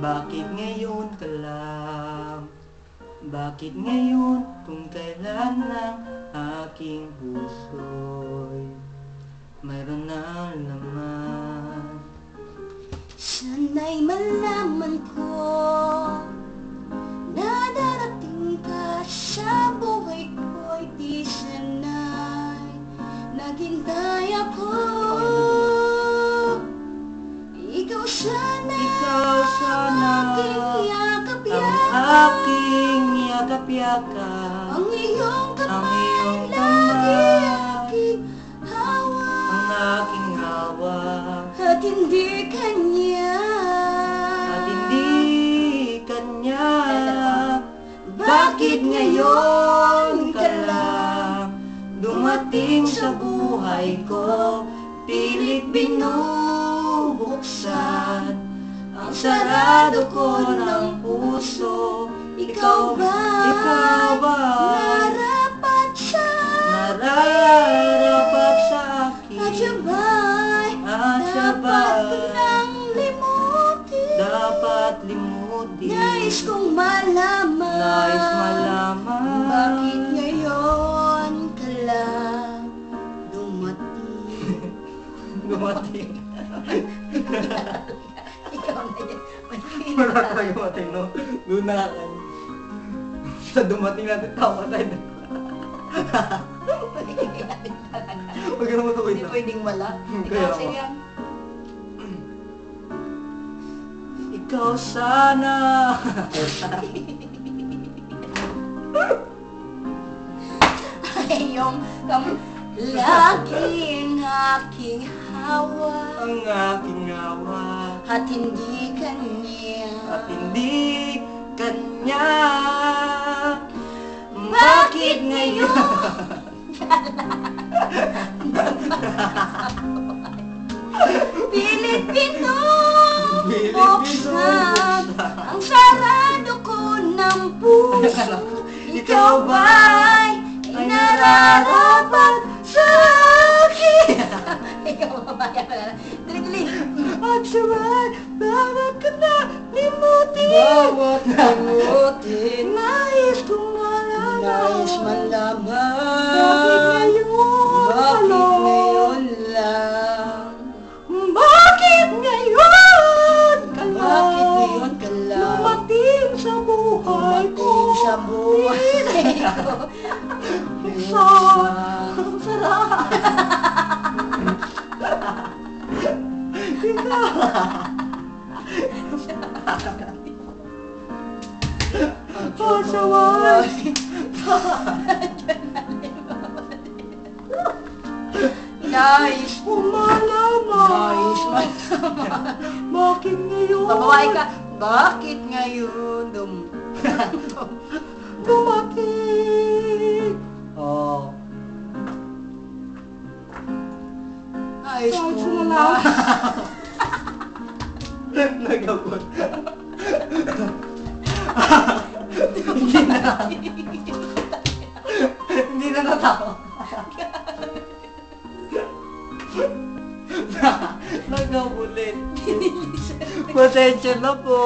Bakit ngayon ka lang? Bakit ngayon kung kailan ang aking puso'y mayroon na laman? Sana'y malaman ko na darating ka sa buhay ko'y di sana'y naghintay ako. Ikaw sana aking yakap-yakap, ang iyong kamay lagi aking hawak, ang aking hawak, at hindi kanya. Bakit ngayon ka lang dumating sa buhay ko? Pilit binubuksan ang sarado ko ng puso. Ikaw ba Narapat sa akin? at sabay dapat ko nang limutin. Dapat limutin. Nais kong malaman bakit ngayon ka lang dumating. Dumating. Ikaw na yan. Wala tayo dumating, no? Lunakan. Sa dumating natin, tawa tayo. Huwag ka naman tuwid Hindi na. pwedeng wala. Kaya Kasi ako. yan. Ikaw sana. Ay, yung laging aking hawak Ang aking hawak at hindi kanya. at hindi kanya. Bakit ngayon? Pilit binubuksan ang sarado ko ng puso. Ikaw ba'y nararapat sa akin? Ikaw ba yan? Dali-dali. At sabay, bakit ka na limutin? Limutin. Nais kong Nais malaman. malaman. Bakit ngayon? Bakit ngayon lang? Bakit ngayon ka lang? Bakit ngayon ka lang? Dumating sa buhay ko. Dumating sa buhay ko. Ang sarap. Pasaway. Nais Umalaman. Nais malaman. Bakit ngayon? Babawain ka. Bakit ngayon dumating? Oh. Nais Nais kong malaman. Nagabot. Hindi na natawa. Nagabulit. Pasensya na po.